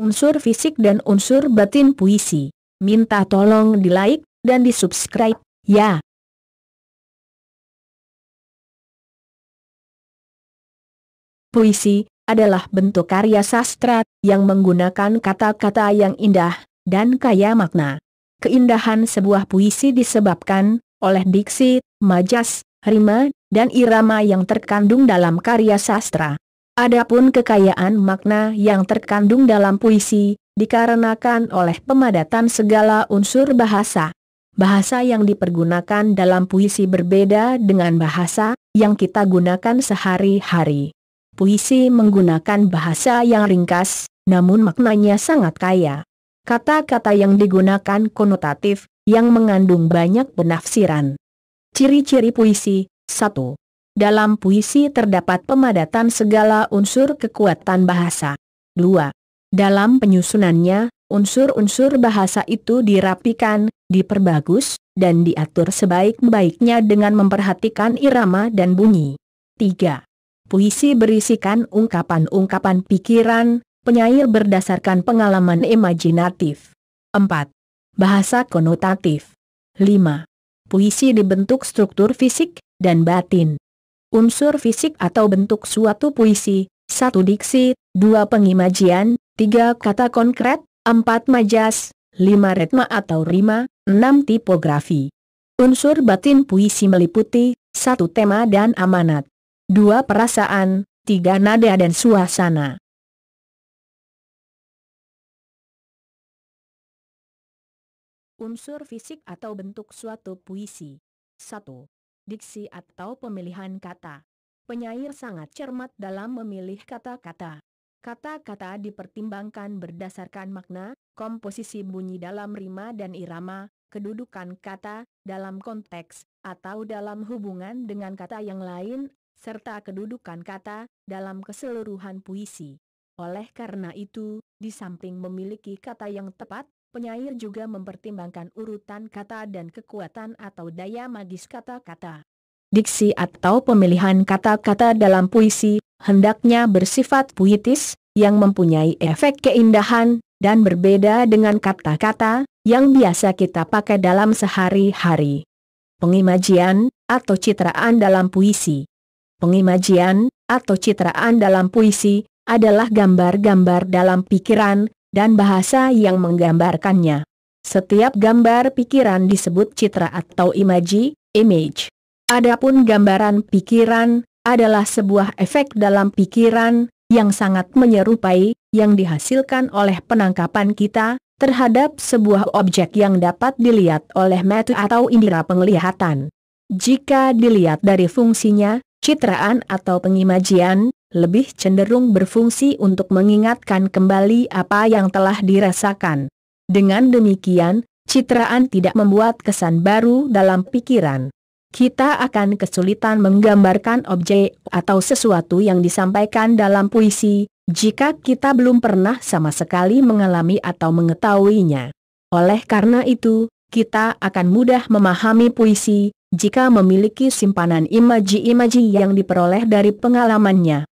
unsur fisik dan unsur batin puisi. Minta tolong di-like dan di-subscribe, ya. Puisi adalah bentuk karya sastra yang menggunakan kata-kata yang indah dan kaya makna. Keindahan sebuah puisi disebabkan oleh diksi, majas, rima, dan irama yang terkandung dalam karya sastra. Adapun kekayaan makna yang terkandung dalam puisi dikarenakan oleh pemadatan segala unsur bahasa. Bahasa yang dipergunakan dalam puisi berbeda dengan bahasa yang kita gunakan sehari-hari. Puisi menggunakan bahasa yang ringkas, namun maknanya sangat kaya. Kata-kata yang digunakan konotatif, yang mengandung banyak penafsiran. Ciri-ciri puisi. 1. Dalam puisi terdapat pemadatan segala unsur kekuatan bahasa. 2. Dalam penyusunannya, unsur-unsur bahasa itu dirapikan, diperbagus, dan diatur sebaik-baiknya dengan memperhatikan irama dan bunyi. 3. Puisi berisikan ungkapan-ungkapan pikiran penyair berdasarkan pengalaman imajinatif. 4. Bahasa konotatif. 5. Puisi dibentuk struktur fisik dan batin. Unsur fisik atau bentuk suatu puisi. 1. Diksi, 2. Pengimajian, 3. Kata konkret, 4. Majas, 5. Retma atau rima, 6. Tipografi. Unsur batin puisi meliputi 1. Tema dan amanat, 2. Perasaan, 3. Nada dan suasana. Unsur fisik atau bentuk suatu puisi. 1. Diksi atau pemilihan kata. Penyair sangat cermat dalam memilih kata-kata. Kata-kata dipertimbangkan berdasarkan makna, komposisi bunyi dalam rima dan irama, kedudukan kata, dalam konteks, atau dalam hubungan dengan kata yang lain, serta kedudukan kata, dalam keseluruhan puisi. Oleh karena itu, di samping memiliki kata yang tepat, penyair juga mempertimbangkan urutan kata dan kekuatan atau daya magis kata-kata. Diksi atau pemilihan kata-kata dalam puisi hendaknya bersifat puitis, yang mempunyai efek keindahan, dan berbeda dengan kata-kata yang biasa kita pakai dalam sehari-hari. Pengimajian atau citraan dalam puisi. Pengimajian atau citraan dalam puisi adalah gambar-gambar dalam pikiran dan bahasa yang menggambarkannya. Setiap gambar pikiran disebut citra atau imaji, image. Adapun gambaran pikiran adalah sebuah efek dalam pikiran yang sangat menyerupai yang dihasilkan oleh penangkapan kita terhadap sebuah objek yang dapat dilihat oleh mata atau indera penglihatan. Jika dilihat dari fungsinya, citraan atau pengimajian lebih cenderung berfungsi untuk mengingatkan kembali apa yang telah dirasakan. Dengan demikian, citraan tidak membuat kesan baru dalam pikiran. Kita akan kesulitan menggambarkan objek atau sesuatu yang disampaikan dalam puisi, jika kita belum pernah sama sekali mengalami atau mengetahuinya. Oleh karena itu, kita akan mudah memahami puisi, jika memiliki simpanan imaji-imaji yang diperoleh dari pengalamannya.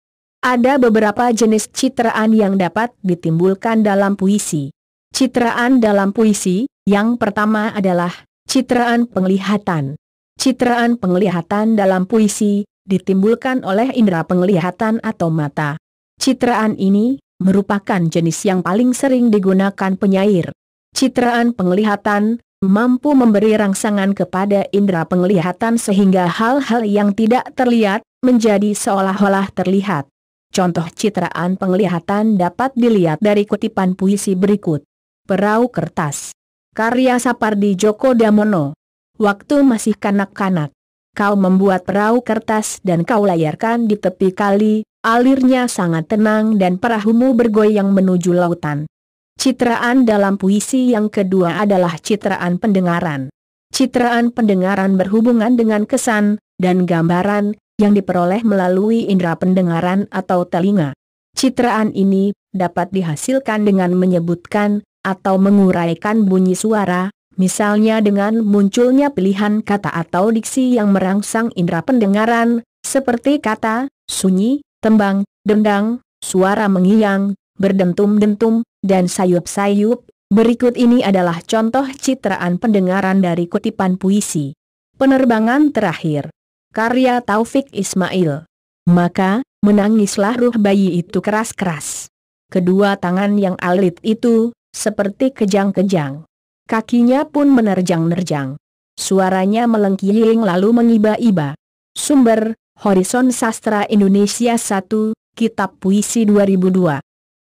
Ada beberapa jenis citraan yang dapat ditimbulkan dalam puisi. Citraan dalam puisi, yang pertama adalah citraan penglihatan. Citraan penglihatan dalam puisi ditimbulkan oleh indera penglihatan atau mata. Citraan ini merupakan jenis yang paling sering digunakan penyair. Citraan penglihatan mampu memberi rangsangan kepada indera penglihatan sehingga hal-hal yang tidak terlihat menjadi seolah-olah terlihat. Contoh citraan penglihatan dapat dilihat dari kutipan puisi berikut. Perahu Kertas, karya Sapardi Djoko Damono. Waktu masih kanak-kanak, kau membuat perahu kertas dan kau layarkan di tepi kali, alirnya sangat tenang dan perahumu bergoyang menuju lautan. Citraan dalam puisi yang kedua adalah citraan pendengaran. Citraan pendengaran berhubungan dengan kesan dan gambaran yang diperoleh melalui indera pendengaran atau telinga. Citraan ini dapat dihasilkan dengan menyebutkan atau menguraikan bunyi suara, misalnya dengan munculnya pilihan kata atau diksi yang merangsang indera pendengaran, seperti kata, sunyi, tembang, dendang, suara mengiang, berdentum-dentum, dan sayup-sayup. Berikut ini adalah contoh citraan pendengaran dari kutipan puisi. Penerbangan terakhir. Karya Taufik Ismail. Maka, menangislah ruh bayi itu keras-keras. Kedua tangan yang alit itu, seperti kejang-kejang. Kakinya pun menerjang-nerjang. Suaranya melengking lalu mengiba-iba. Sumber, Horizon Sastra Indonesia 1, Kitab Puisi 2002.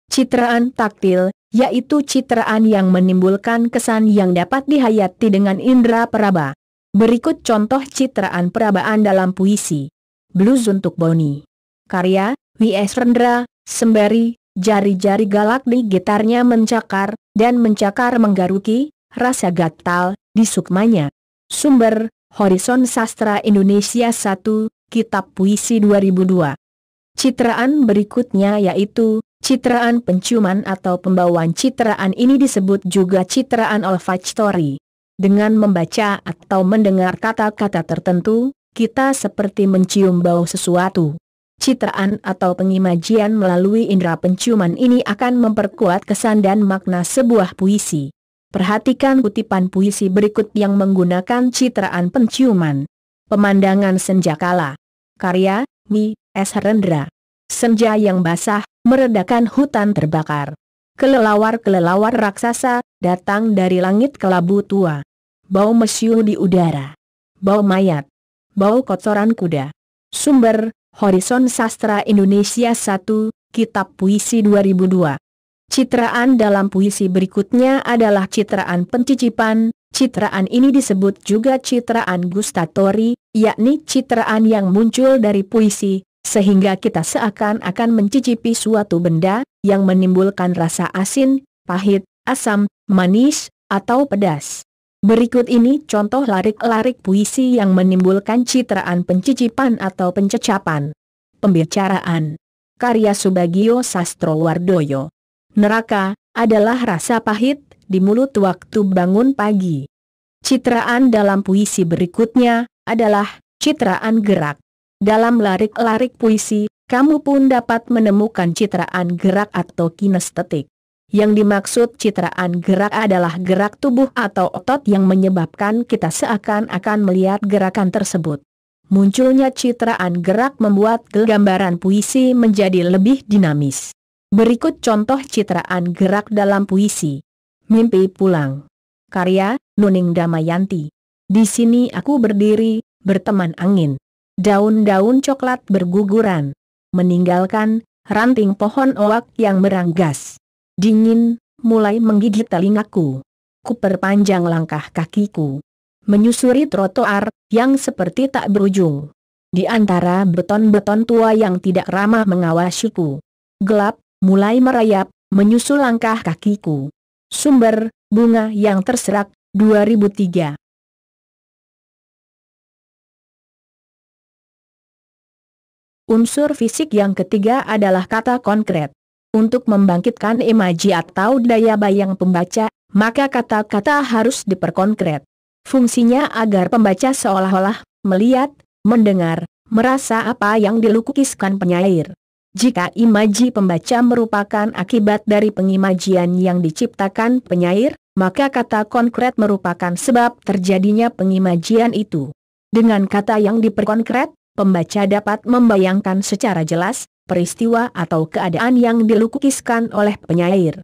Citraan taktil, yaitu citraan yang menimbulkan kesan yang dapat dihayati dengan indera peraba. Berikut contoh citraan perabaan dalam puisi. Blues untuk Boni. Karya, W.S. Rendra, sembari jari-jari galak di gitarnya mencakar, dan mencakar menggaruki, rasa gatal, di sukmanya. Sumber, Horizon Sastra Indonesia 1, Kitab Puisi 2002. Citraan berikutnya yaitu citraan penciuman atau pembawaan. Citraan ini disebut juga citraan olfactory. Dengan membaca atau mendengar kata-kata tertentu, kita seperti mencium bau sesuatu. Citraan atau pengimajian melalui indera penciuman ini akan memperkuat kesan dan makna sebuah puisi. Perhatikan kutipan puisi berikut yang menggunakan citraan penciuman. Pemandangan senjakala. Karya, W.S. Rendra. Senja yang basah, meredakan hutan terbakar. Kelelawar-kelelawar raksasa, datang dari langit kelabu tua. Bau mesiu di udara. Bau mayat. Bau kotoran kuda. Sumber, Horizon Sastra Indonesia 1, Kitab Puisi 2002. Citraan dalam puisi berikutnya adalah citraan pencicipan. Citraan ini disebut juga citraan gustatori, yakni citraan yang muncul dari puisi, sehingga kita seakan-akan mencicipi suatu benda, yang menimbulkan rasa asin, pahit, asam, manis, atau pedas. Berikut ini contoh larik-larik puisi yang menimbulkan citraan pencicipan atau pencecapan. Pembicaraan. Karya Subagio Sastrowardoyo. Neraka adalah rasa pahit di mulut waktu bangun pagi. Citraan dalam puisi berikutnya adalah citraan gerak. Dalam larik-larik puisi, kamu pun dapat menemukan citraan gerak atau kinestetik. Yang dimaksud citraan gerak adalah gerak tubuh atau otot yang menyebabkan kita seakan-akan melihat gerakan tersebut. Munculnya citraan gerak membuat gambaran puisi menjadi lebih dinamis. Berikut contoh citraan gerak dalam puisi. Mimpi pulang. Karya, Nuning Damayanti. Di sini aku berdiri, berteman angin. Daun-daun coklat berguguran. Meninggalkan ranting pohon oak yang meranggas. Dingin, mulai menggigit telingaku. Ku perpanjang langkah kakiku. Menyusuri trotoar, yang seperti tak berujung. Di antara beton-beton tua yang tidak ramah mengawasiku. Gelap, mulai merayap, menyusul langkah kakiku. Sumber, Bunga yang Terserak, 2003. Unsur fisik yang ketiga adalah kata konkret. Untuk membangkitkan imaji atau daya bayang pembaca, maka kata-kata harus diperkonkret. Fungsinya agar pembaca seolah-olah melihat, mendengar, merasa apa yang dilukiskan penyair. Jika imaji pembaca merupakan akibat dari pengimajian yang diciptakan penyair, maka kata konkret merupakan sebab terjadinya pengimajian itu. Dengan kata yang diperkonkret, pembaca dapat membayangkan secara jelas peristiwa atau keadaan yang dilukiskan oleh penyair.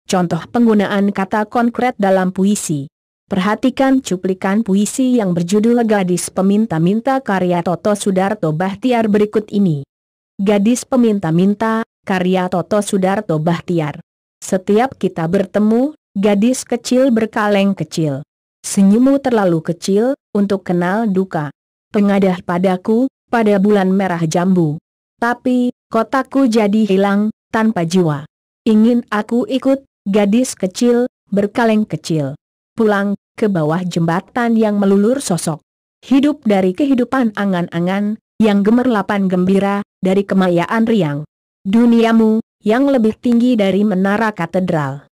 Contoh penggunaan kata konkret dalam puisi. Perhatikan cuplikan puisi yang berjudul Gadis Peminta-Minta karya Toto Sudarto Bahtiar berikut ini. Gadis Peminta-Minta, karya Toto Sudarto Bahtiar. Setiap kita bertemu, gadis kecil berkaleng kecil. Senyummu terlalu kecil, untuk kenal duka. Pengadah padaku, pada bulan merah jambu. Tapi, kotaku jadi hilang, tanpa jiwa. Ingin aku ikut, gadis kecil, berkaleng kecil. Pulang, ke bawah jembatan yang melulur sosok. Hidup dari kehidupan angan-angan, yang gemerlapan gembira, dari kemayaan riang. Duniamu, yang lebih tinggi dari menara katedral.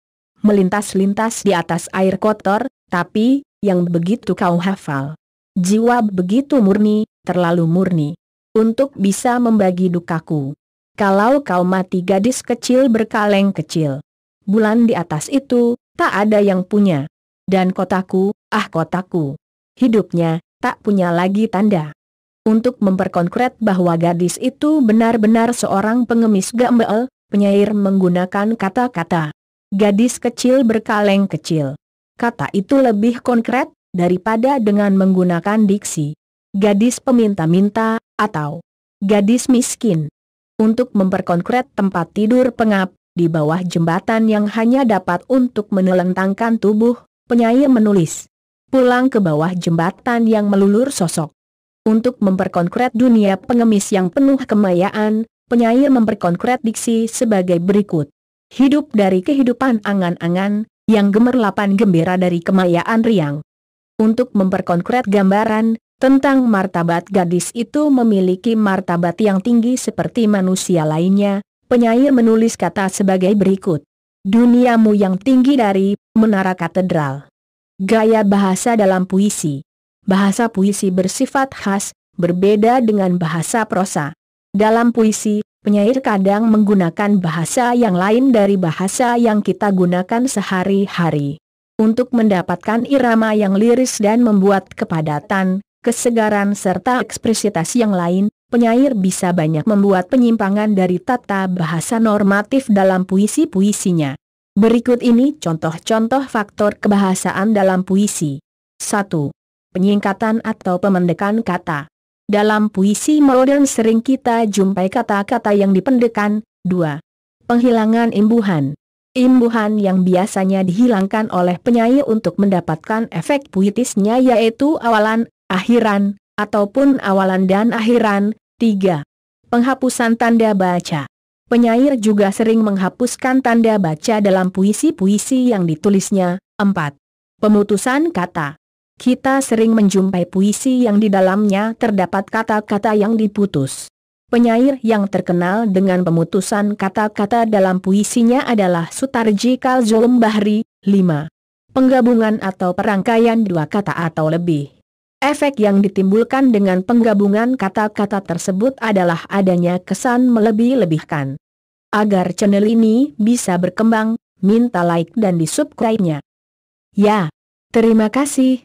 Melintas-lintas di atas air kotor, tapi, yang begitu kau hafal. Jiwa begitu murni, terlalu murni. Untuk bisa membagi dukaku. Kalau kau mati gadis kecil berkaleng kecil. bulan di atas itu, tak ada yang punya. Dan kotaku, kotaku. Hidupnya, tak punya lagi tanda. Untuk memperkonkret bahwa gadis itu benar-benar seorang pengemis gembel, penyair menggunakan kata-kata gadis kecil berkaleng kecil. Kata itu lebih konkret daripada dengan menggunakan diksi gadis peminta-minta atau gadis miskin. Untuk memperkonkret tempat tidur pengap di bawah jembatan yang hanya dapat untuk menelentangkan tubuh, penyair menulis pulang ke bawah jembatan yang melulur sosok. Untuk memperkonkret dunia pengemis yang penuh kemayaan, penyair memperkonkret diksi sebagai berikut. Hidup dari kehidupan angan-angan, yang gemerlapan gembira dari kemayaan riang. Untuk memperkonkret gambaran tentang martabat gadis itu memiliki martabat yang tinggi seperti manusia lainnya, penyair menulis kata sebagai berikut. Duniamu yang tinggi dari menara katedral. Gaya bahasa dalam puisi. Bahasa puisi bersifat khas, berbeda dengan bahasa prosa. Dalam puisi, penyair kadang menggunakan bahasa yang lain dari bahasa yang kita gunakan sehari-hari. Untuk mendapatkan irama yang liris dan membuat kepadatan, kesegaran serta ekspresitas yang lain, penyair bisa banyak membuat penyimpangan dari tata bahasa normatif dalam puisi-puisinya. Berikut ini contoh-contoh faktor kebahasaan dalam puisi. 1. Penyingkatan atau pemendekan kata. Dalam puisi modern sering kita jumpai kata-kata yang dipendekkan. 2. Penghilangan imbuhan. Imbuhan yang biasanya dihilangkan oleh penyair untuk mendapatkan efek puitisnya yaitu awalan, akhiran, ataupun awalan dan akhiran. 3. Penghapusan tanda baca. Penyair juga sering menghapuskan tanda baca dalam puisi-puisi yang ditulisnya. 4. Pemutusan kata. Kita sering menjumpai puisi yang di dalamnya terdapat kata-kata yang diputus. Penyair yang terkenal dengan pemutusan kata-kata dalam puisinya adalah Sutarji Khalzul Bahri. 5. Penggabungan atau perangkaian dua kata atau lebih. Efek yang ditimbulkan dengan penggabungan kata-kata tersebut adalah adanya kesan melebih-lebihkan. Agar channel ini bisa berkembang, minta like dan di-subscribe-nya. Ya, terima kasih.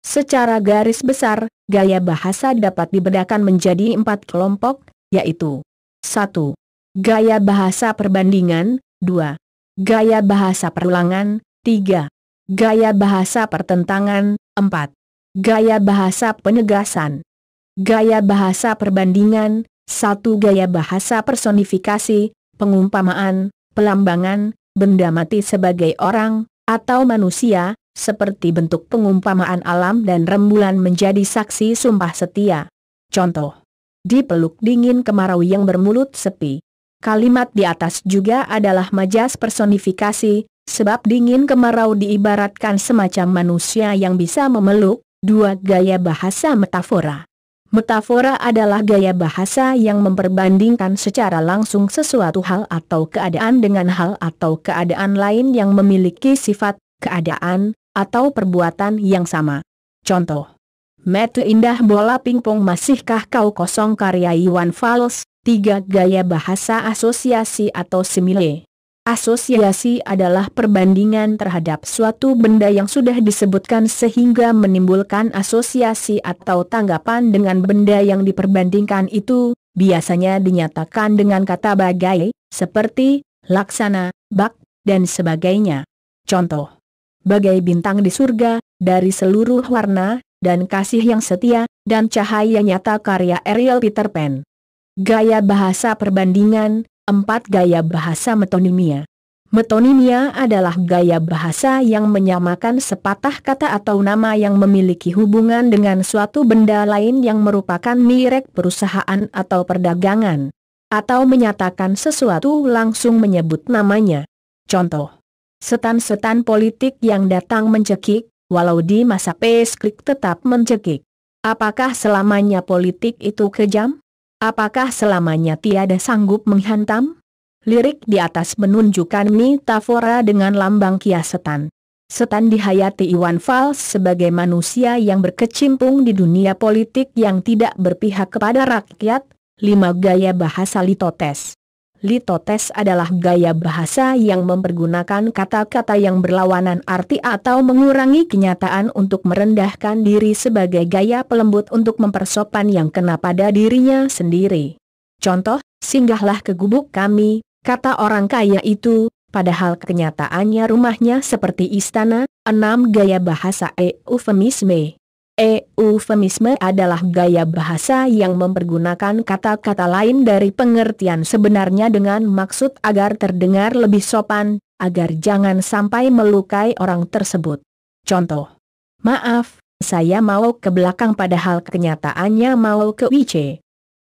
Secara garis besar, gaya bahasa dapat dibedakan menjadi 4 kelompok, yaitu 1. Gaya bahasa perbandingan. 2. Gaya bahasa perulangan. 3. Gaya bahasa pertentangan. 4. Gaya bahasa penegasan. Gaya bahasa perbandingan. 1. Gaya bahasa personifikasi, pengumpamaan, pelambangan, benda mati sebagai orang, atau manusia, seperti bentuk pengumpamaan alam dan rembulan menjadi saksi sumpah setia. Contoh. Dipeluk dingin kemarau yang bermulut sepi. Kalimat di atas juga adalah majas personifikasi, sebab dingin kemarau diibaratkan semacam manusia yang bisa memeluk. 2. Gaya bahasa metafora. Metafora adalah gaya bahasa yang memperbandingkan secara langsung sesuatu hal atau keadaan dengan hal atau keadaan lain yang memiliki sifat, keadaan, atau perbuatan yang sama. Contoh. Mete indah bola pingpong masihkah kau kosong karya Iwan Fals. 3. Gaya bahasa asosiasi atau simile. Asosiasi adalah perbandingan terhadap suatu benda yang sudah disebutkan sehingga menimbulkan asosiasi atau tanggapan dengan benda yang diperbandingkan itu, biasanya dinyatakan dengan kata bagai, seperti, laksana, bak, dan sebagainya. Contoh. Bagai bintang di surga, dari seluruh warna, dan kasih yang setia, dan cahaya nyata karya Ariel Peter Pan. Gaya bahasa perbandingan. 4. Gaya bahasa metonimia. Metonimia adalah gaya bahasa yang menyamakan sepatah kata atau nama yang memiliki hubungan dengan suatu benda lain yang merupakan merek perusahaan atau perdagangan. Atau menyatakan sesuatu langsung menyebut namanya. Contoh. Setan-setan politik yang datang mencekik, walau di masa pesklik tetap mencekik. Apakah selamanya politik itu kejam? Apakah selamanya tiada sanggup menghantam? Lirik di atas menunjukkan metafora dengan lambang kias setan. Setan dihayati Iwan Fals sebagai manusia yang berkecimpung di dunia politik yang tidak berpihak kepada rakyat. 5. Gaya bahasa litotes. Litotes adalah gaya bahasa yang mempergunakan kata-kata yang berlawanan arti atau mengurangi kenyataan untuk merendahkan diri sebagai gaya pelembut untuk mempersopan yang kena pada dirinya sendiri. Contoh, singgahlah ke gubuk kami, kata orang kaya itu, padahal kenyataannya rumahnya seperti istana. 6. Gaya bahasa eufemisme. Eufemisme adalah gaya bahasa yang mempergunakan kata-kata lain dari pengertian sebenarnya dengan maksud agar terdengar lebih sopan, agar jangan sampai melukai orang tersebut. Contoh, maaf, saya mau ke belakang padahal kenyataannya mau ke WC.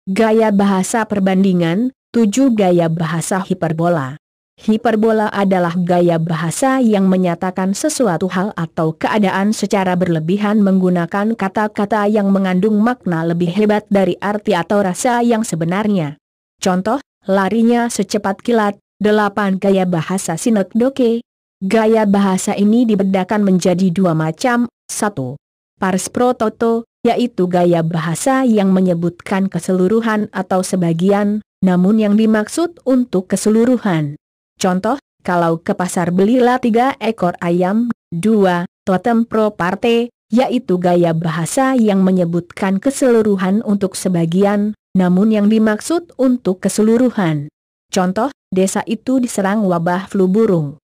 Gaya bahasa perbandingan. 7. Gaya bahasa hiperbola. Hiperbola adalah gaya bahasa yang menyatakan sesuatu hal atau keadaan secara berlebihan menggunakan kata-kata yang mengandung makna lebih hebat dari arti atau rasa yang sebenarnya. Contoh, larinya secepat kilat. 8. Gaya bahasa sinekdoke. Gaya bahasa ini dibedakan menjadi 2 macam. 1. Pars pro toto, yaitu gaya bahasa yang menyebutkan keseluruhan atau sebagian, namun yang dimaksud untuk keseluruhan. Contoh, kalau ke pasar belilah 3 ekor ayam. 2. Totem pro parte, yaitu gaya bahasa yang menyebutkan keseluruhan untuk sebagian, namun yang dimaksud untuk keseluruhan. Contoh, desa itu diserang wabah flu burung.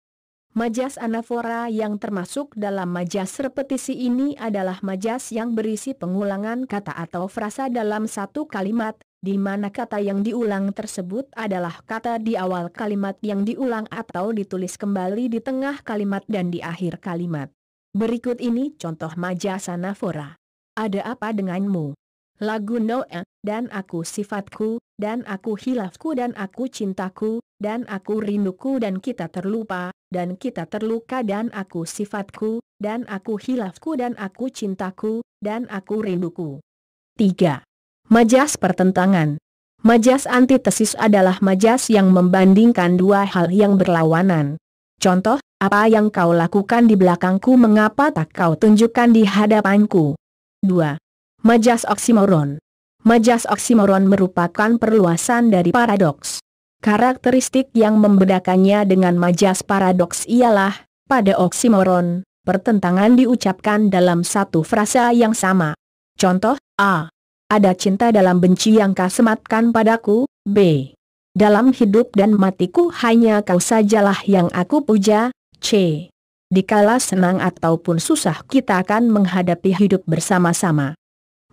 Majas anafora yang termasuk dalam majas repetisi ini adalah majas yang berisi pengulangan kata atau frasa dalam satu kalimat, di mana kata yang diulang tersebut adalah kata di awal kalimat yang diulang atau ditulis kembali di tengah kalimat dan di akhir kalimat. Berikut ini contoh majas anafora. Ada apa denganmu? Lagu Noe, dan aku sifatku, dan aku hilafku dan aku cintaku, dan aku rinduku dan kita terlupa, dan kita terluka dan aku sifatku, dan aku hilafku dan aku cintaku, dan aku rinduku. 3. Majas pertentangan. Majas antitesis adalah majas yang membandingkan dua hal yang berlawanan. Contoh, apa yang kau lakukan di belakangku mengapa tak kau tunjukkan di hadapanku? 2. Majas oksimoron. Majas oksimoron merupakan perluasan dari paradoks. Karakteristik yang membedakannya dengan majas paradoks ialah, pada oksimoron, pertentangan diucapkan dalam satu frasa yang sama. Contoh, A. Ada cinta dalam benci yang kau sematkan padaku. B. Dalam hidup dan matiku hanya kau sajalah yang aku puja. C. Dikala senang ataupun susah kita akan menghadapi hidup bersama-sama.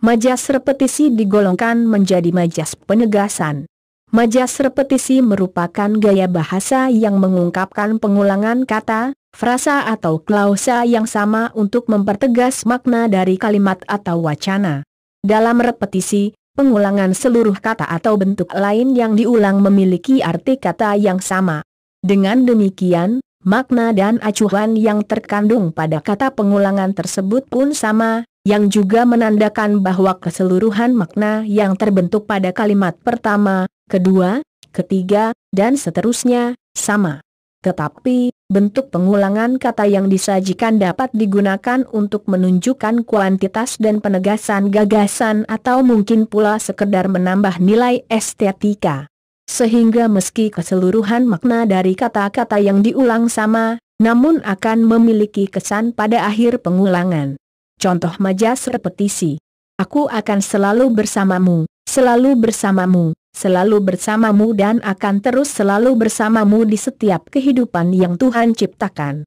Majas repetisi digolongkan menjadi majas penegasan. Majas repetisi merupakan gaya bahasa yang mengungkapkan pengulangan kata, frasa atau klausa yang sama untuk mempertegas makna dari kalimat atau wacana. Dalam repetisi, pengulangan seluruh kata atau bentuk lain yang diulang memiliki arti kata yang sama. Dengan demikian, makna dan acuan yang terkandung pada kata pengulangan tersebut pun sama, yang juga menandakan bahwa keseluruhan makna yang terbentuk pada kalimat pertama, kedua, ketiga, dan seterusnya, sama. Tetapi, bentuk pengulangan kata yang disajikan dapat digunakan untuk menunjukkan kuantitas dan penegasan gagasan atau mungkin pula sekedar menambah nilai estetika. Sehingga meski keseluruhan makna dari kata-kata yang diulang sama, namun akan memiliki kesan pada akhir pengulangan. Contoh majas repetisi. Aku akan selalu bersamamu, selalu bersamamu, selalu bersamamu dan akan terus selalu bersamamu di setiap kehidupan yang Tuhan ciptakan.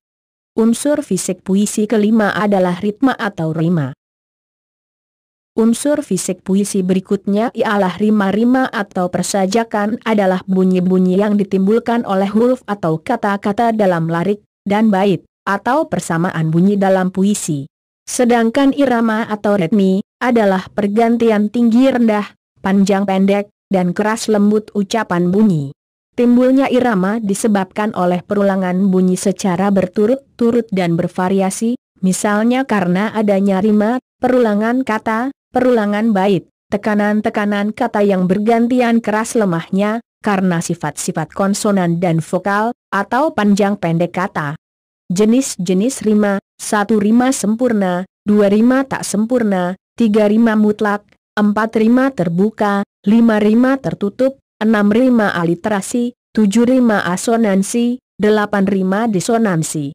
Unsur fisik puisi kelima adalah ritma atau rima. Unsur fisik puisi berikutnya ialah rima-rima atau persajakan adalah bunyi-bunyi yang ditimbulkan oleh huruf atau kata-kata dalam larik dan bait, atau persamaan bunyi dalam puisi. Sedangkan irama atau ritmi adalah pergantian tinggi rendah, panjang pendek, dan keras lembut ucapan bunyi. Timbulnya irama disebabkan oleh perulangan bunyi secara berturut-turut dan bervariasi, misalnya karena adanya rima, perulangan kata, perulangan bait, tekanan-tekanan kata yang bergantian keras lemahnya, karena sifat-sifat konsonan dan vokal, atau panjang pendek kata. Jenis-jenis rima: 1 rima sempurna, 2 rima tak sempurna, 3 rima mutlak, 4 rima terbuka, 5 rima tertutup, 6 rima aliterasi, 7 rima asonansi, 8 rima disonansi.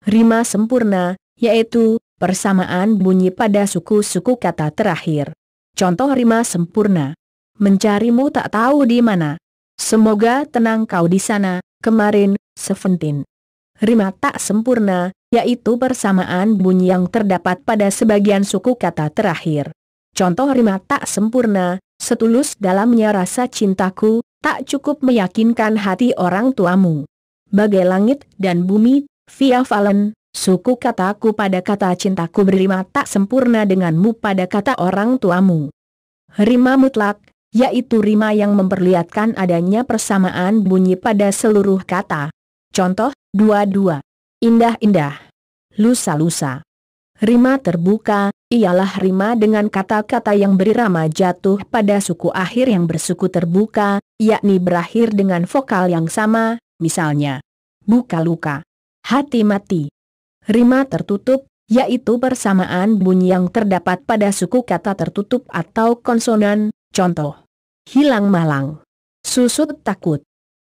Rima sempurna, yaitu persamaan bunyi pada suku-suku kata terakhir. Contoh rima sempurna. Mencarimu tak tahu di mana. Semoga tenang kau di sana, kemarin, Seventeen. Rima tak sempurna, yaitu persamaan bunyi yang terdapat pada sebagian suku kata terakhir. Contoh rima tak sempurna, setulus dalamnya rasa cintaku, tak cukup meyakinkan hati orang tuamu. Bagai langit dan bumi, via Valen, suku kataku pada kata cintaku berrima tak sempurna denganmu pada kata orang tuamu. Rima mutlak, yaitu rima yang memperlihatkan adanya persamaan bunyi pada seluruh kata. Contoh, dua-dua. Indah-indah. Lusa-lusa. Rima terbuka, ialah rima dengan kata-kata yang berirama jatuh pada suku akhir yang bersuku terbuka, yakni berakhir dengan vokal yang sama, misalnya, buka-luka, hati-mati. Rima tertutup, yaitu persamaan bunyi yang terdapat pada suku kata tertutup atau konsonan, contoh, hilang malang, susut takut.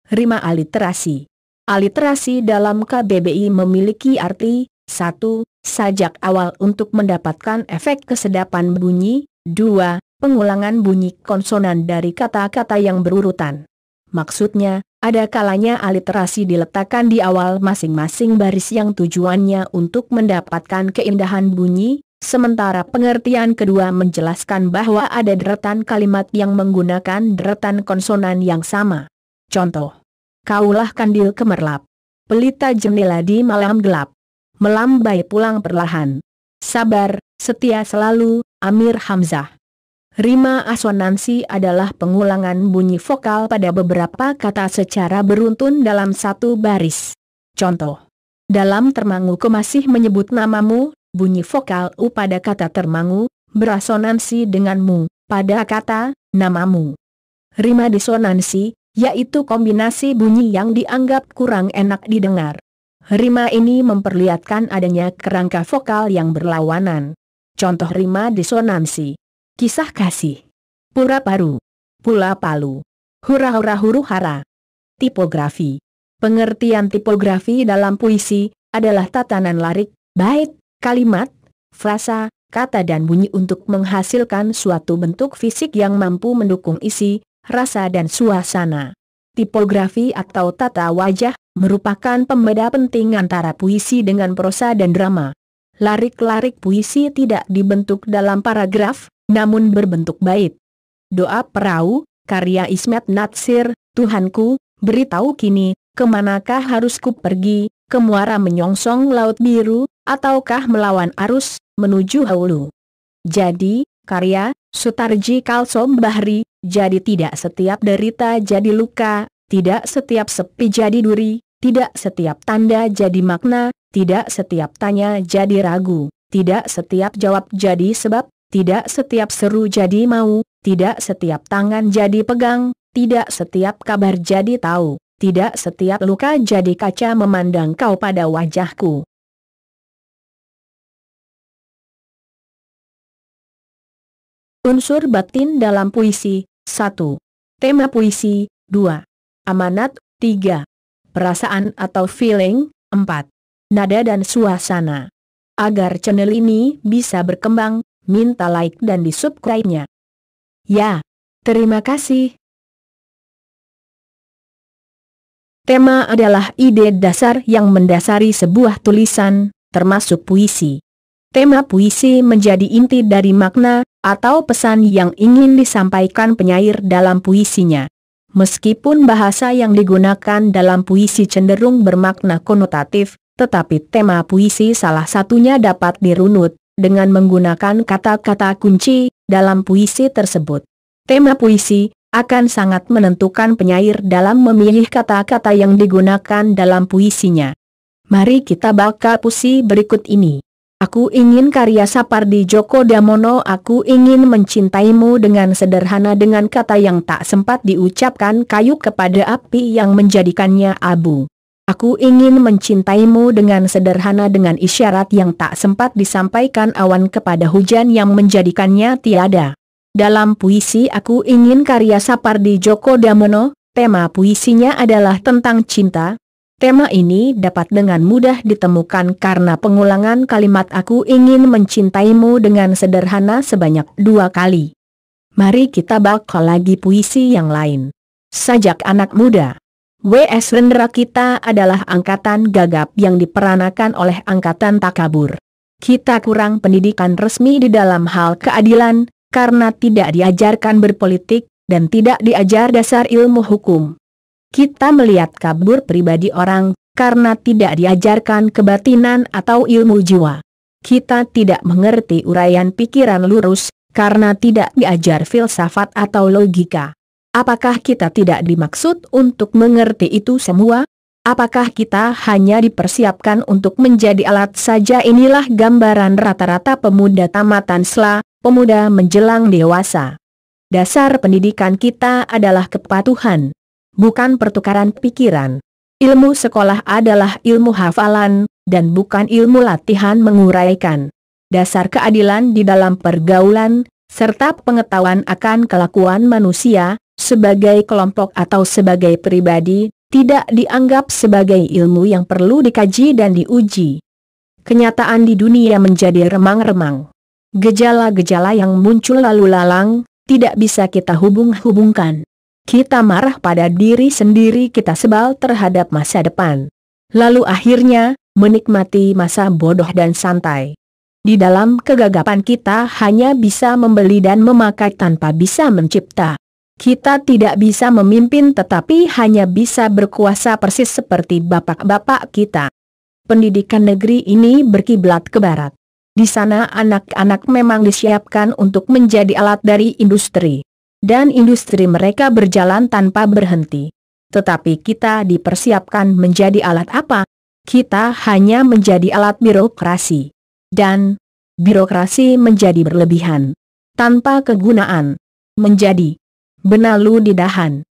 Rima aliterasi. Aliterasi dalam KBBI memiliki arti, 1. Sajak awal untuk mendapatkan efek kesedapan bunyi, 2. Pengulangan bunyi konsonan dari kata-kata yang berurutan. Maksudnya, ada kalanya aliterasi diletakkan di awal masing-masing baris yang tujuannya untuk mendapatkan keindahan bunyi, sementara pengertian kedua menjelaskan bahwa ada deretan kalimat yang menggunakan deretan konsonan yang sama. Contoh, kaulah kandil kemerlap, pelita jendela di malam gelap, melambai pulang perlahan, sabar, setia selalu, Amir Hamzah. Rima asonansi adalah pengulangan bunyi vokal pada beberapa kata secara beruntun dalam satu baris. Contoh, dalam termangu ku masih menyebut namamu, bunyi vokal U pada kata termangu, berasonansi denganmu, pada kata, namamu. Rima disonansi, yaitu kombinasi bunyi yang dianggap kurang enak didengar. Rima ini memperlihatkan adanya kerangka vokal yang berlawanan. Contoh rima disonansi. Kisah kasih. Pura paru. Pula palu. Hura-hura huru-hara. Tipografi. Pengertian tipografi dalam puisi adalah tatanan larik, bait, kalimat, frasa, kata dan bunyi untuk menghasilkan suatu bentuk fisik yang mampu mendukung isi, rasa dan suasana. Tipografi atau tata wajah merupakan pembeda penting antara puisi dengan prosa dan drama. Larik-larik puisi tidak dibentuk dalam paragraf, namun berbentuk bait. Doa perahu, karya Ismet Natsir. Tuhanku, beritahu kini, kemanakah harus ku pergi, ke muara menyongsong laut biru, ataukah melawan arus, menuju hulu. Jadi, karya Sutarji Kalsom Bahri. Jadi tidak setiap derita jadi luka, tidak setiap sepi jadi duri, tidak setiap tanda jadi makna, tidak setiap tanya jadi ragu, tidak setiap jawab jadi sebab, tidak setiap seru jadi mau, tidak setiap tangan jadi pegang, tidak setiap kabar jadi tahu, tidak setiap luka jadi kaca memandang kau pada wajahku. Unsur batin dalam puisi. 1. Tema puisi. 2. Amanat. 3. Perasaan atau feeling. 4. Nada dan suasana. Agar channel ini bisa berkembang, minta like dan di subscribe-nya. Ya, terima kasih. Tema adalah ide dasar yang mendasari sebuah tulisan, termasuk puisi. Tema puisi menjadi inti dari makna, atau pesan yang ingin disampaikan penyair dalam puisinya. Meskipun bahasa yang digunakan dalam puisi cenderung bermakna konotatif, tetapi tema puisi salah satunya dapat dirunut dengan menggunakan kata-kata kunci dalam puisi tersebut. Tema puisi akan sangat menentukan penyair dalam memilih kata-kata yang digunakan dalam puisinya. Mari kita baca puisi berikut ini. Aku ingin karya Sapardi Djoko Damono. Aku ingin mencintaimu dengan sederhana, dengan kata yang tak sempat diucapkan kayu kepada api yang menjadikannya abu. Aku ingin mencintaimu dengan sederhana, dengan isyarat yang tak sempat disampaikan awan kepada hujan yang menjadikannya tiada. Dalam puisi aku ingin karya Sapardi Djoko Damono, tema puisinya adalah tentang cinta. Tema ini dapat dengan mudah ditemukan karena pengulangan kalimat aku ingin mencintaimu dengan sederhana sebanyak 2 kali. Mari kita baca lagi puisi yang lain. Sajak anak muda. W.S. Rendra kita adalah angkatan gagap yang diperanakan oleh angkatan takabur. Kita kurang pendidikan resmi di dalam hal keadilan, karena tidak diajarkan berpolitik, dan tidak diajar dasar ilmu hukum. Kita melihat kabur pribadi orang, karena tidak diajarkan kebatinan atau ilmu jiwa. Kita tidak mengerti uraian pikiran lurus, karena tidak diajar filsafat atau logika. Apakah kita tidak dimaksud untuk mengerti itu semua? Apakah kita hanya dipersiapkan untuk menjadi alat saja? Inilah gambaran rata-rata pemuda tamatan SLA, pemuda menjelang dewasa. Dasar pendidikan kita adalah kepatuhan, bukan pertukaran pikiran. Ilmu sekolah adalah ilmu hafalan, dan bukan ilmu latihan menguraikan. Dasar keadilan di dalam pergaulan, serta pengetahuan akan kelakuan manusia, sebagai kelompok atau sebagai pribadi, tidak dianggap sebagai ilmu yang perlu dikaji dan diuji. Kenyataan di dunia menjadi remang-remang. Gejala-gejala yang muncul lalu lalang, tidak bisa kita hubung-hubungkan. Kita marah pada diri sendiri, kita sebal terhadap masa depan. Lalu akhirnya, menikmati masa bodoh dan santai. Di dalam kegagapan kita hanya bisa membeli dan memakai tanpa bisa mencipta. Kita tidak bisa memimpin tetapi hanya bisa berkuasa persis seperti bapak-bapak kita. Pendidikan negeri ini berkiblat ke barat. Di sana anak-anak memang disiapkan untuk menjadi alat dari industri. Dan industri mereka berjalan tanpa berhenti. Tetapi kita dipersiapkan menjadi alat apa? Kita hanya menjadi alat birokrasi. Dan birokrasi menjadi berlebihan. Tanpa kegunaan. Menjadi benalu di dahan.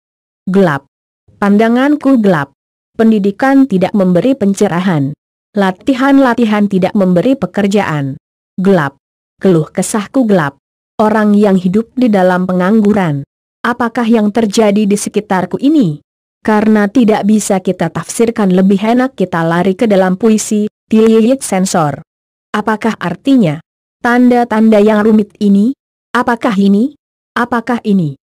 Gelap. Pandanganku gelap. Pendidikan tidak memberi pencerahan. Latihan-latihan tidak memberi pekerjaan. Gelap. Keluh kesahku gelap. Orang yang hidup di dalam pengangguran. Apakah yang terjadi di sekitarku ini? Karena tidak bisa kita tafsirkan, lebih enak kita lari ke dalam puisi, Tilihit sensor. Apakah artinya? Tanda-tanda yang rumit ini? Apakah ini? Apakah ini?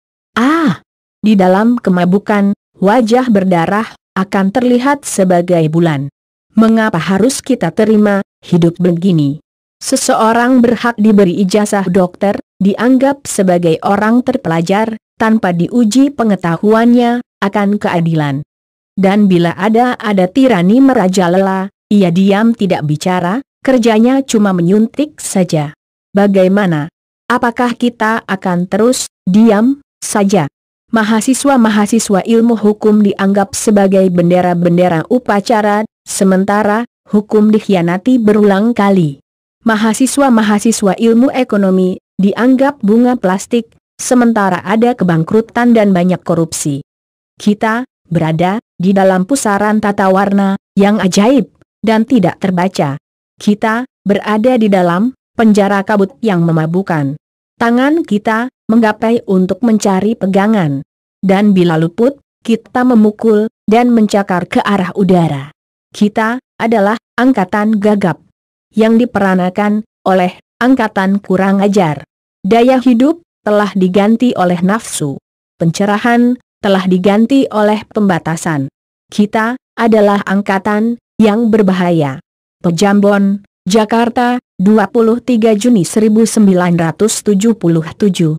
Di dalam kemabukan, wajah berdarah, akan terlihat sebagai bulan. Mengapa harus kita terima hidup begini? Seseorang berhak diberi ijazah dokter, dianggap sebagai orang terpelajar, tanpa diuji pengetahuannya akan keadilan. Dan bila ada tirani merajalela, ia diam tidak bicara, kerjanya cuma menyuntik saja. Bagaimana? Apakah kita akan terus diam saja? Mahasiswa-mahasiswa ilmu hukum dianggap sebagai bendera-bendera upacara, sementara hukum dikhianati berulang kali. Mahasiswa-mahasiswa ilmu ekonomi dianggap bunga plastik, sementara ada kebangkrutan dan banyak korupsi. Kita berada di dalam pusaran tata warna yang ajaib dan tidak terbaca. Kita berada di dalam penjara kabut yang memabukkan. Tangan kita menggapai untuk mencari pegangan. Dan bila luput, kita memukul dan mencakar ke arah udara. Kita adalah angkatan gagap yang diperanakan oleh angkatan kurang ajar. Daya hidup telah diganti oleh nafsu. Pencerahan telah diganti oleh pembatasan. Kita adalah angkatan yang berbahaya. Pejambon, Jakarta, 23 Juni 1977.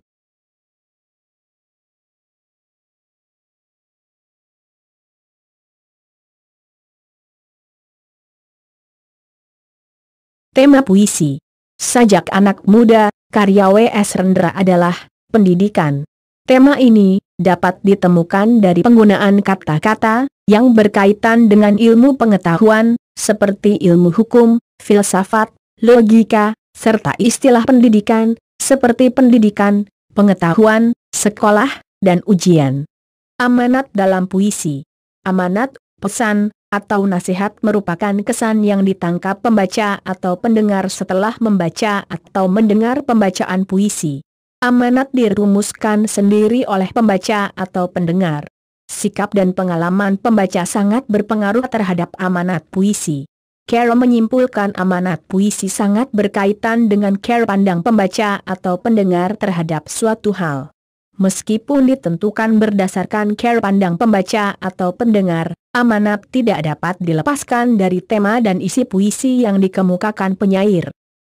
Tema puisi Sajak anak muda, karya W.S. Rendra adalah pendidikan. Tema ini dapat ditemukan dari penggunaan kata-kata yang berkaitan dengan ilmu pengetahuan, seperti ilmu hukum, filsafat, logika, serta istilah pendidikan, seperti pendidikan, pengetahuan, sekolah, dan ujian. Amanat dalam puisi. Amanat, pesan, atau nasihat merupakan kesan yang ditangkap pembaca atau pendengar setelah membaca atau mendengar pembacaan puisi. Amanat dirumuskan sendiri oleh pembaca atau pendengar. Sikap dan pengalaman pembaca sangat berpengaruh terhadap amanat puisi. Cara menyimpulkan amanat puisi sangat berkaitan dengan cara pandang pembaca atau pendengar terhadap suatu hal. Meskipun ditentukan berdasarkan cara pandang pembaca atau pendengar, amanat tidak dapat dilepaskan dari tema dan isi puisi yang dikemukakan penyair.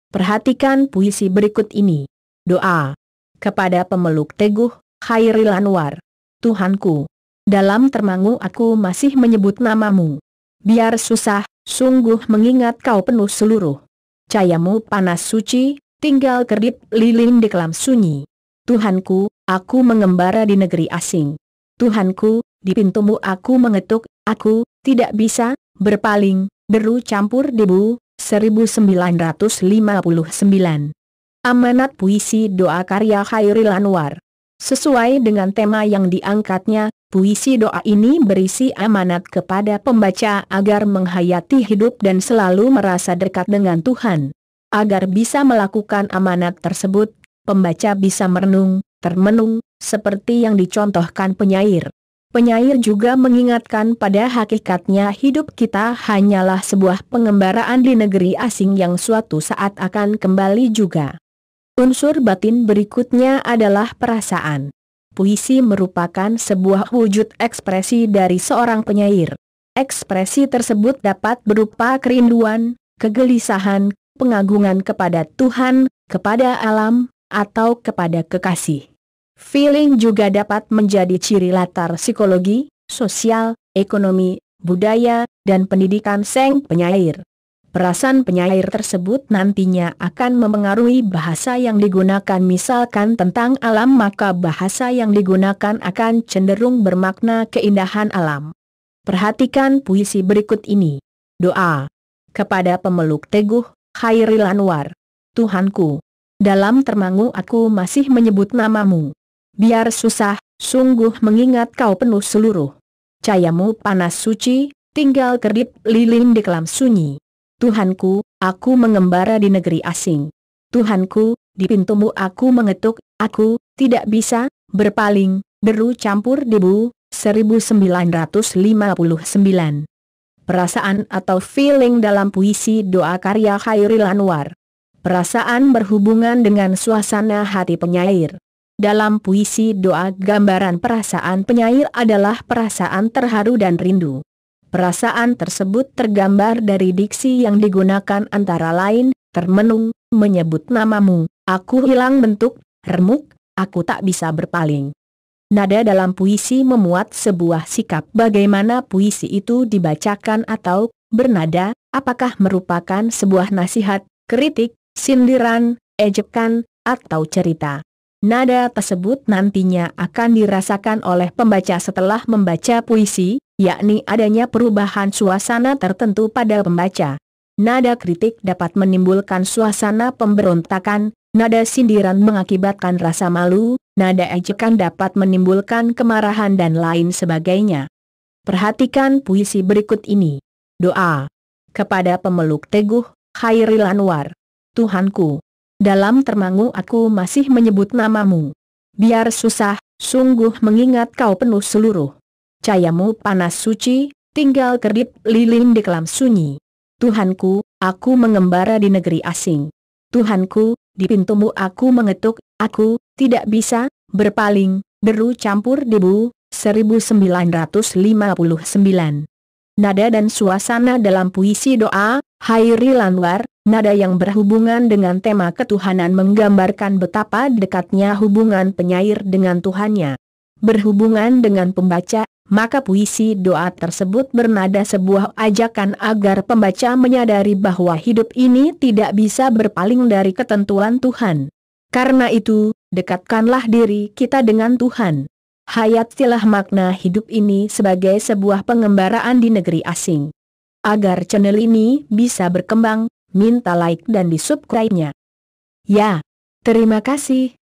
Perhatikan puisi berikut ini. Doa. Kepada pemeluk teguh, Khairil Anwar. Tuhanku, dalam termangu aku masih menyebut namamu. Biar susah, sungguh mengingat kau penuh seluruh. Cahayamu panas suci, tinggal kedip lilin di kelam sunyi. Tuhanku, aku mengembara di negeri asing. Tuhanku, di pintumu aku mengetuk, aku tidak bisa berpaling, deru campur debu. 1959. Amanat puisi doa karya Khairil Anwar. Sesuai dengan tema yang diangkatnya, puisi doa ini berisi amanat kepada pembaca agar menghayati hidup dan selalu merasa dekat dengan Tuhan. Agar bisa melakukan amanat tersebut, pembaca bisa merenung, termenung, seperti yang dicontohkan penyair. Penyair juga mengingatkan pada hakikatnya hidup kita hanyalah sebuah pengembaraan di negeri asing yang suatu saat akan kembali juga. Unsur batin berikutnya adalah perasaan. Puisi merupakan sebuah wujud ekspresi dari seorang penyair. Ekspresi tersebut dapat berupa kerinduan, kegelisahan, pengagungan kepada Tuhan, kepada alam, atau kepada kekasih. Feeling juga dapat menjadi ciri latar psikologi, sosial, ekonomi, budaya, dan pendidikan sang penyair. Perasaan penyair tersebut nantinya akan mempengaruhi bahasa yang digunakan. Misalkan tentang alam, maka bahasa yang digunakan akan cenderung bermakna keindahan alam. Perhatikan puisi berikut ini. Doa. Kepada pemeluk teguh, Khairil Anwar. Tuhanku, dalam termangu aku masih menyebut namamu. Biar susah, sungguh mengingat kau penuh seluruh. Cahayamu panas suci, tinggal kedip lilin di kelam sunyi. Tuhanku, aku mengembara di negeri asing. Tuhanku, di pintumu aku mengetuk, aku tidak bisa berpaling, deru campur debu. 1959. Perasaan atau feeling dalam puisi doa karya Khairil Anwar. Perasaan berhubungan dengan suasana hati penyair. Dalam puisi doa, gambaran perasaan penyair adalah perasaan terharu dan rindu. Perasaan tersebut tergambar dari diksi yang digunakan antara lain, termenung, menyebut namamu, aku hilang bentuk, remuk, aku tak bisa berpaling. Nada dalam puisi memuat sebuah sikap. Bagaimana puisi itu dibacakan atau bernada, apakah merupakan sebuah nasihat, kritik, sindiran, ejekan, atau cerita. Nada tersebut nantinya akan dirasakan oleh pembaca setelah membaca puisi, yakni adanya perubahan suasana tertentu pada pembaca. Nada kritik dapat menimbulkan suasana pemberontakan, nada sindiran mengakibatkan rasa malu, nada ejekan dapat menimbulkan kemarahan dan lain sebagainya. Perhatikan puisi berikut ini. Doa. Kepada pemeluk teguh, Khairil Anwar. Tuhanku, dalam termangu aku masih menyebut namamu. Biar susah, sungguh mengingat kau penuh seluruh. Cahayamu panas suci, tinggal kedip lilin di kelam sunyi. Tuhanku, aku mengembara di negeri asing. Tuhanku, di pintumu aku mengetuk, aku tidak bisa berpaling, deru campur debu. 1959. Nada dan suasana dalam puisi doa Khairil Anwar. Nada yang berhubungan dengan tema ketuhanan menggambarkan betapa dekatnya hubungan penyair dengan Tuhannya. Berhubungan dengan pembaca, maka puisi doa tersebut bernada sebuah ajakan agar pembaca menyadari bahwa hidup ini tidak bisa berpaling dari ketentuan Tuhan. Karena itu, dekatkanlah diri kita dengan Tuhan. Hayatilah makna hidup ini sebagai sebuah pengembaraan di negeri asing. Agar channel ini bisa berkembang, minta like dan di subscribe-nya. Ya, terima kasih.